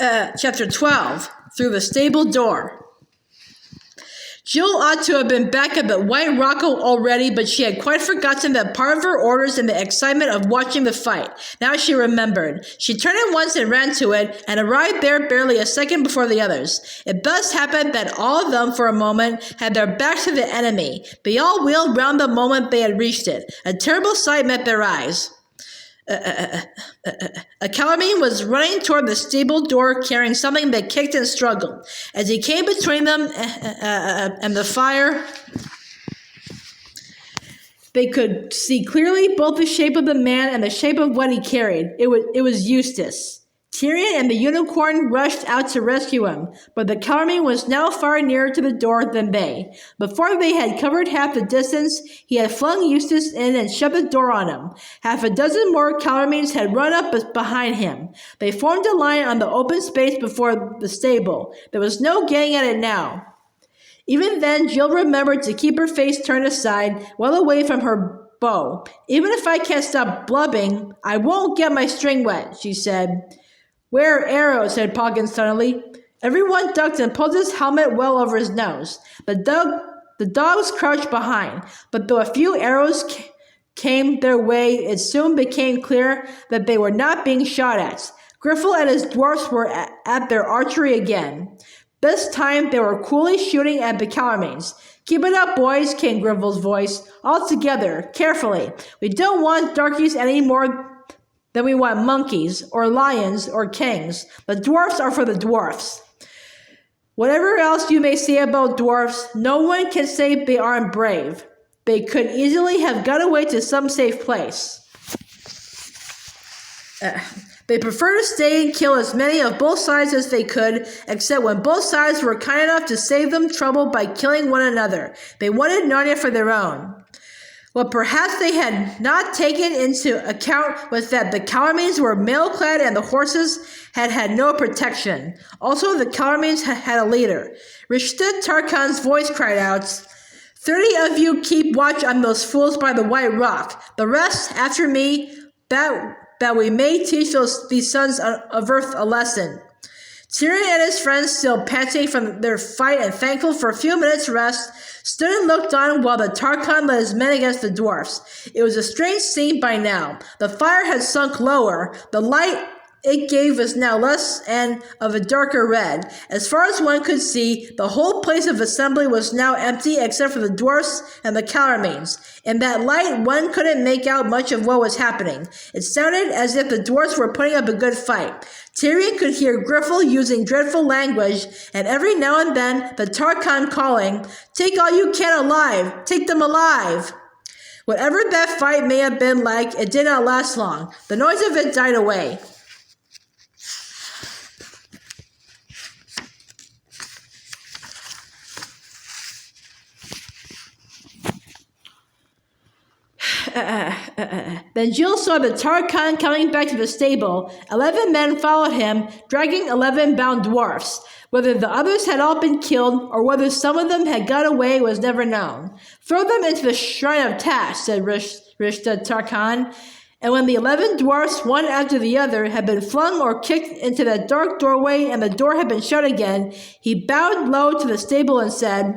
Chapter 12, Through the Stable Door. Jill ought to have been back at the White Rock already, but she had quite forgotten that part of her orders in the excitement of watching the fight. Now she remembered. She turned at once and ran to it, and arrived there barely a second before the others. It thus happened that all of them, for a moment, had their backs to the enemy. They all wheeled round the moment they had reached it. A terrible sight met their eyes. A cavalryman was running toward the stable door carrying something that kicked and struggled. As he came between them and the fire, they could see clearly both the shape of the man and the shape of what he carried. It was Eustace. Tyrion and the unicorn rushed out to rescue him, but the cavalryman was now far nearer to the door than they. Before they had covered half the distance, he had flung Eustace in and shut the door on him. Half a dozen more cavalrymen had run up behind him. They formed a line on the open space before the stable. There was no getting at it now. Even then, Jill remembered to keep her face turned aside, well away from her bow. "Even if I can't stop blubbing, I won't get my string wet," she said. "Where are arrows?" said Poggins suddenly. Everyone ducked and pulled his helmet well over his nose. The dogs crouched behind, but though a few arrows came their way, it soon became clear that they were not being shot at. Griffel and his dwarfs were at their archery again. This time they were coolly shooting at the cavalrymen. "Keep it up, boys," came Griffel's voice. "All together, carefully. We don't want darkies any more than we want monkeys, or lions, or kings. The dwarfs are for the dwarfs. Whatever else you may say about dwarfs, no one can say they aren't brave. They could easily have got away to some safe place. They prefer to stay and kill as many of both sides as they could, except when both sides were kind enough to save them trouble by killing one another. They wanted Narnia for their own. What perhaps they had not taken into account was that the cavalrymen were mail-clad and the horses had no protection. Also, the cavalrymen had a leader. Rishta Tarkan's voice cried out, 30 of you keep watch on those fools by the White Rock. The rest, after me, that we may teach these sons of earth a lesson." Tyrion and his friends, still panting from their fight and thankful for a few minutes' rest, stood and looked on while the Tarkan led his men against the dwarfs. It was a strange scene by now. The fire had sunk lower. The light it gave was now less and of a darker red. As far as one could see, the whole place of assembly was now empty except for the dwarfs and the cavalrymen. In that light, one couldn't make out much of what was happening. It sounded as if the dwarfs were putting up a good fight. Tyrion could hear Griffel using dreadful language, and every now and then the Tarkan calling, "Take all you can alive! Take them alive!" Whatever that fight may have been like, it did not last long. The noise of it died away. Then Jill saw the Tarkan coming back to the stable. 11 men followed him, dragging 11 bound dwarfs. Whether the others had all been killed, or whether some of them had got away, was never known. "Throw them into the shrine of Tash," said Rishta Tarkan. And when the 11 dwarfs, one after the other, had been flung or kicked into that dark doorway and the door had been shut again, he bowed low to the stable and said,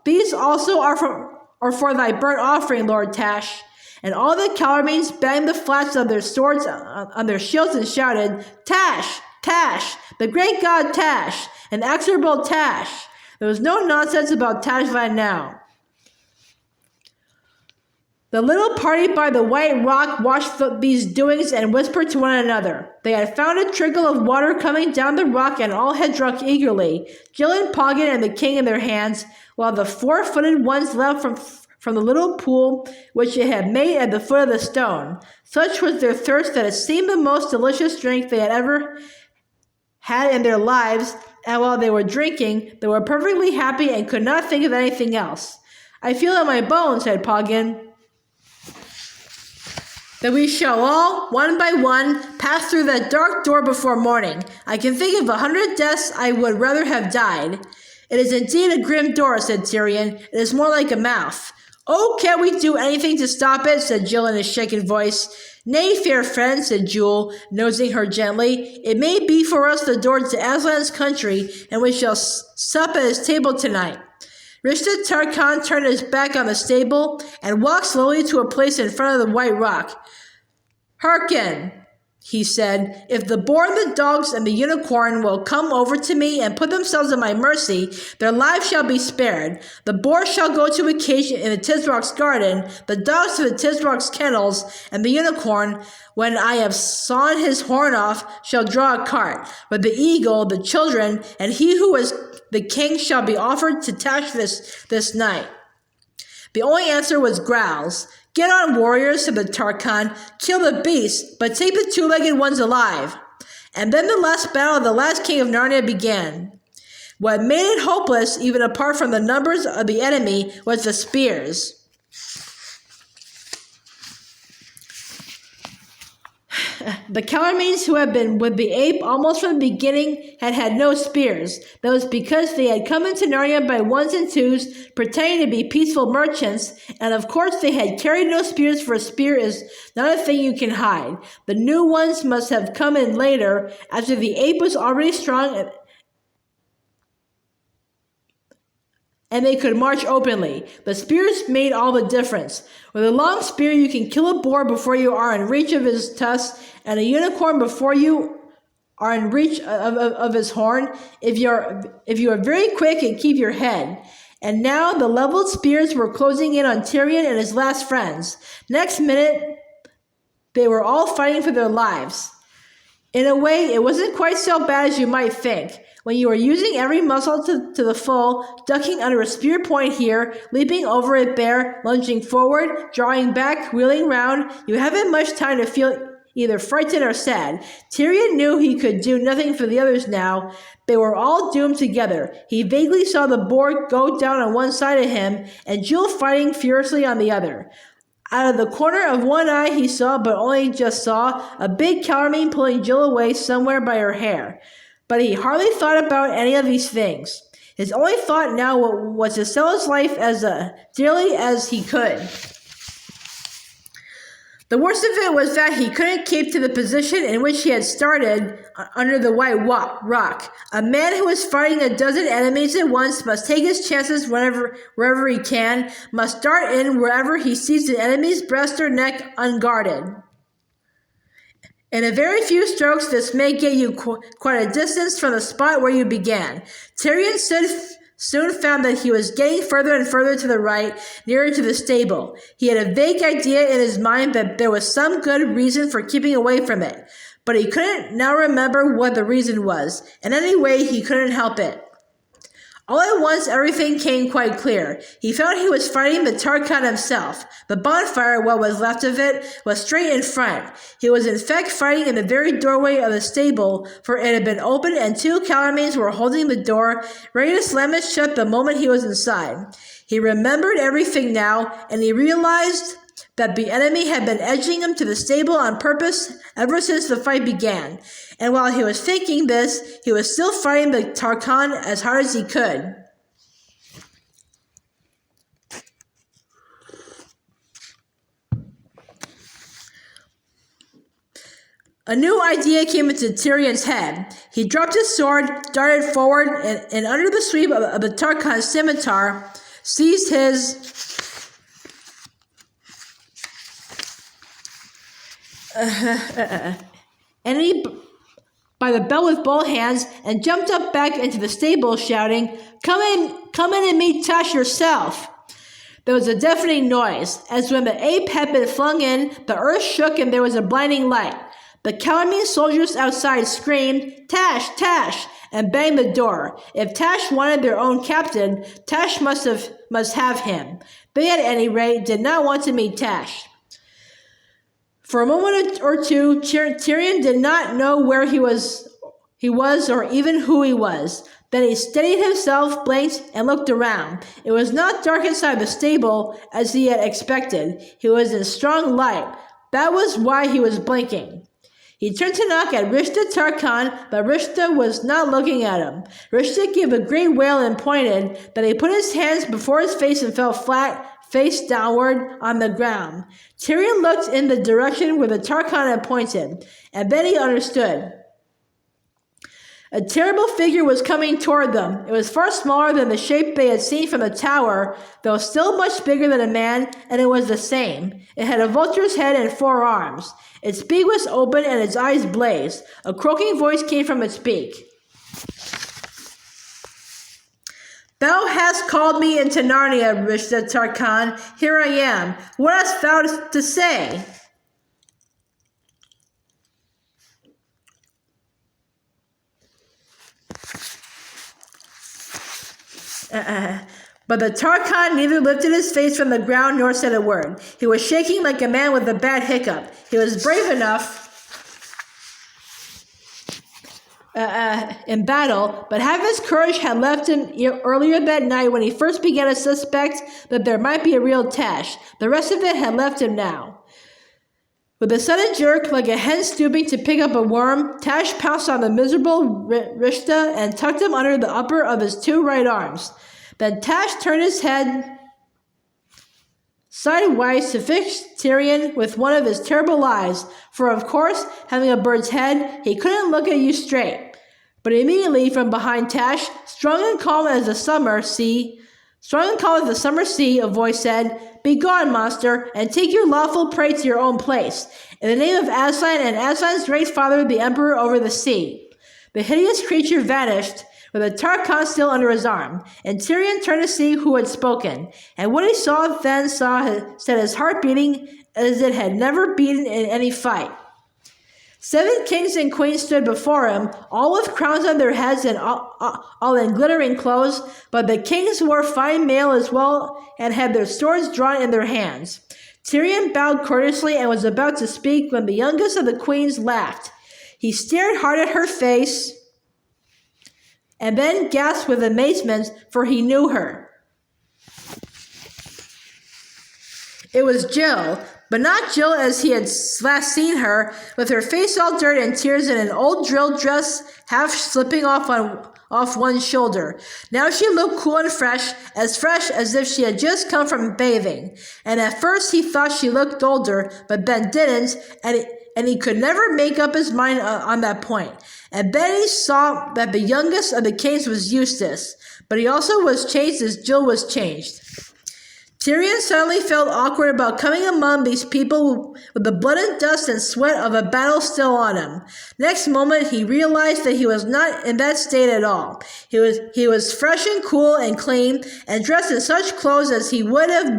"These also are for thy burnt offering, Lord Tash." And all the cavalrymen banged the flats of their swords on their shields and shouted, "Tash! Tash! The great god Tash! Inexorable Tash!" There was no nonsense about Tashvan now. The little party by the White Rock watched these doings and whispered to one another. They had found a trickle of water coming down the rock and all had drunk eagerly, Jill and Poggin and the king in their hands, while the four-footed ones leapt from the little pool which it had made at the foot of the stone. Such was their thirst that it seemed the most delicious drink they had ever had in their lives, and while they were drinking, they were perfectly happy and could not think of anything else. "I feel in my bones," said Poggin, "that we shall all, one by one, pass through that dark door before morning. I can think of 100 deaths I would rather have died." "It is indeed a grim door," said Tyrion. "It is more like a mouth." "Oh, can't we do anything to stop it?" said Jill in a shaken voice. Nay, fair friend, said Jewel, nosing her gently. It may be for us the door to Aslan's country, and we shall sup at his table tonight. Rishta Tarkan turned his back on the stable and walked slowly to a place in front of the white rock. Hearken, he said, if the boar, the dogs, and the unicorn will come over to me and put themselves at my mercy, their lives shall be spared. The boar shall go to a cage in the Tisrock's garden, the dogs to the Tisrock's kennels, and the unicorn, when I have sawn his horn off, shall draw a cart. But the eagle, the children, and he who is the king shall be offered to Tash this night. The only answer was growls. Get on, warriors, said the Tarkan. Kill the beast, but take the two-legged ones alive. And then the last battle of the last king of Narnia began. What made it hopeless, even apart from the numbers of the enemy, was the spears. The Calormenes who had been with the ape almost from the beginning had had no spears. That was because they had come into Narnia by ones and twos, pretending to be peaceful merchants, and of course they had carried no spears, for a spear is not a thing you can hide. The new ones must have come in later, after the ape was already strong and they could march openly. The spears made all the difference. With a long spear, you can kill a boar before you are in reach of his tusks, and a unicorn before you are in reach of his horn, if you are very quick and keep your head. And now the leveled spears were closing in on Tyrion and his last friends. Next minute, they were all fighting for their lives. In a way, it wasn't quite so bad as you might think. When you are using every muscle to the full, ducking under a spear point here, leaping over it bare, lunging forward, drawing back, wheeling round, you haven't much time to feel either frightened or sad. Tyrion knew he could do nothing for the others now. They were all doomed together. He vaguely saw the boar go down on one side of him, and Jewel fighting furiously on the other. Out of the corner of one eye he saw, but only just saw, a big Calormene pulling Jill away somewhere by her hair. But he hardly thought about any of these things. His only thought now was to sell his life as dearly as he could. The worst of it was that he couldn't keep to the position in which he had started under the white rock. A man who is fighting a dozen enemies at once must take his chances wherever he can, must dart in wherever he sees an enemy's breast or neck unguarded. In a very few strokes, this may get you quite a distance from the spot where you began. Tyrion soon found that he was getting further and further to the right, nearer to the stable. He had a vague idea in his mind that there was some good reason for keeping away from it, but he couldn't now remember what the reason was, and anyway, he couldn't help it. All at once, everything came quite clear. He found he was fighting the Tarkan himself. The bonfire, what was left of it, was straight in front. He was in fact fighting in the very doorway of the stable, for it had been opened and two Calormenes were holding the door, ready to slam it shut the moment he was inside. He remembered everything now, and he realized that the enemy had been edging him to the stable on purpose ever since the fight began. And while he was thinking this, he was still fighting the Tarkan as hard as he could. A new idea came into Tyrion's head. He dropped his sword, darted forward, and under the sweep of the Tarkan's scimitar, seized his enemy by the belt with both hands and jumped up back into the stable, shouting, Come in and meet Tash yourself." There was a deafening noise. As when the ape had been flung in, the earth shook and there was a blinding light. The Calormene soldiers outside screamed, "Tash! Tash!" and banged the door. If Tash wanted their own captain, Tash must have him. They, at any rate, did not want to meet Tash. For a moment or two, Tyrion did not know where he was or even who he was. Then he steadied himself, blinked, and looked around. It was not dark inside the stable, as he had expected. He was in strong light. That was why he was blinking. He turned to knock at Rishta Tarkan, but Rishta was not looking at him. Rishta gave a great wail and pointed. Then he put his hands before his face and fell flat face downward on the ground. Tyrion looked in the direction where the Tarkhan had pointed, and then he understood. A terrible figure was coming toward them. It was far smaller than the shape they had seen from the tower, though still much bigger than a man, and it was the same. It had a vulture's head and 4 arms. Its beak was open and its eyes blazed. A croaking voice came from its beak. Thou hast called me into Narnia, Rishta Tarkhan. Here I am. What hast thou to say? But the Tarkhan neither lifted his face from the ground nor said a word. He was shaking like a man with a bad hiccup. He was brave enough in battle, but half his courage had left him earlier that night when he first began to suspect that there might be a real Tash. The rest of it had left him now. With a sudden jerk, like a hen stooping to pick up a worm, Tash pounced on the miserable Rishta and tucked him under the upper of his 2 right arms. Then Tash turned his head sidewise to fix Tyrion with one of his terrible eyes, for of course, having a bird's head, he couldn't look at you straight. But immediately from behind Tash, strong and calm as the summer sea, a voice said, "Begone, monster, and take your lawful prey to your own place, in the name of Aslan and Aslan's great father, the Emperor over the sea." The hideous creature vanished, with a Tarkhan still under his arm, and Tyrion turned to see who had spoken, and what he set his heart beating as it had never beaten in any fight. 7 kings and queens stood before him, all with crowns on their heads and all in glittering clothes, but the kings wore fine mail as well and had their swords drawn in their hands. Tyrion bowed courteously and was about to speak when the youngest of the queens laughed. He stared hard at her face and then gasped with amazement, for he knew her. It was Jill, but not Jill as he had last seen her, with her face all dirt and tears and an old drill dress half slipping off one shoulder. Now she looked cool and fresh as if she had just come from bathing. And at first he thought she looked older, but then didn't, and he could never make up his mind on that point. And then he saw that the youngest of the kings was Eustace, but he also was changed as Jill was changed. Tyrion suddenly felt awkward about coming among these people with the blood and dust and sweat of a battle still on him. Next moment, he realized that he was not in that state at all. He was fresh and cool and clean, and dressed in such clothes as he would have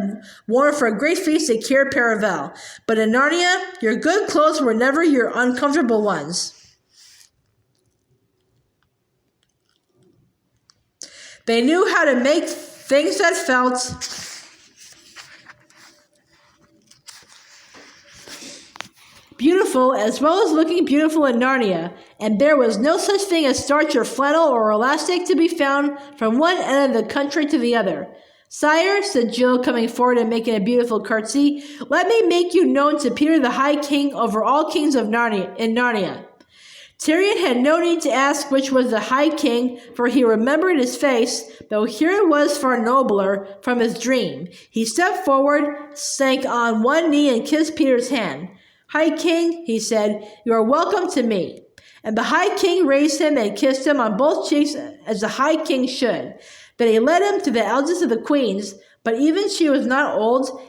worn for a great feast at Cair Paravel. But in Narnia, your good clothes were never your uncomfortable ones. They knew how to make things that felt beautiful as well as looking beautiful in Narnia, and there was no such thing as starch or flannel or elastic to be found from one end of the country to the other. "Sire," said Jill, coming forward and making a beautiful curtsy, "let me make you known to Peter the High King over all kings of Narnia." Tyrion had no need to ask which was the High King, for he remembered his face, though here it was far nobler, from his dream. He stepped forward, sank on one knee, and kissed Peter's hand. "High King," he said, "you are welcome to me." And the High King raised him and kissed him on both cheeks as the High King should. Then he led him to the eldest of the queens, but even she was not old,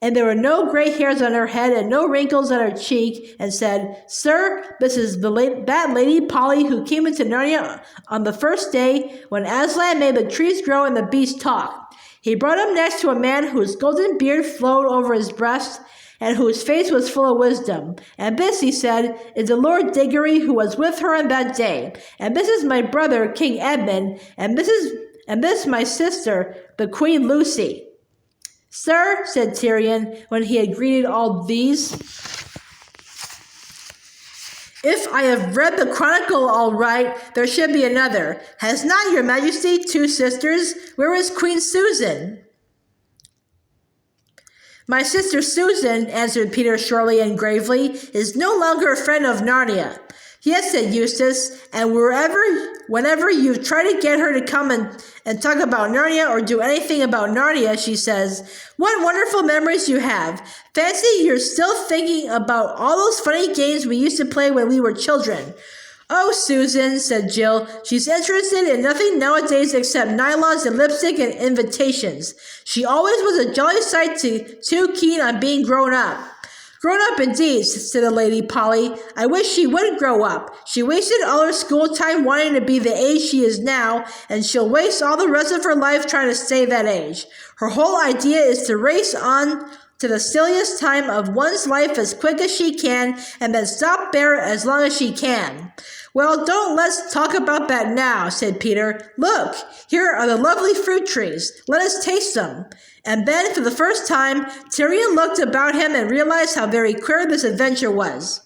and there were no gray hairs on her head and no wrinkles on her cheek, and said, "Sir, this is that Lady Polly who came into Narnia on the first day when Aslan made the trees grow and the beasts talk." He brought him next to a man whose golden beard flowed over his breast, and whose face was full of wisdom. "And this," he said, "is the Lord Diggory who was with her on that day. And this is my brother, King Edmund, and this my sister, the Queen Lucy." "Sir," said Tyrion, when he had greeted all these, "if I have read the Chronicle aright, there should be another. Has not your Majesty 2 sisters? Where is Queen Susan?" "My sister Susan," answered Peter shortly and gravely, "is no longer a friend of Narnia. Yes, said Eustace, and whenever you try to get her to come and talk about Narnia or do anything about Narnia, she says, what wonderful memories you have. Fancy you're still thinking about all those funny games we used to play when we were children. Oh, Susan, said Jill, she's interested in nothing nowadays except nylons and lipstick and invitations. She always was a jolly sight too keen on being grown up. Grown up indeed, said the Lady Polly. I wish she would grow up. She wasted all her school time wanting to be the age she is now, and she'll waste all the rest of her life trying to stay that age. Her whole idea is to race on to the silliest time of one's life as quick as she can, and then stop there as long as she can. Well, don't let's talk about that now, said Peter. Look, here are the lovely fruit trees. Let us taste them. And then, for the first time, Tyrion looked about him and realized how very queer this adventure was.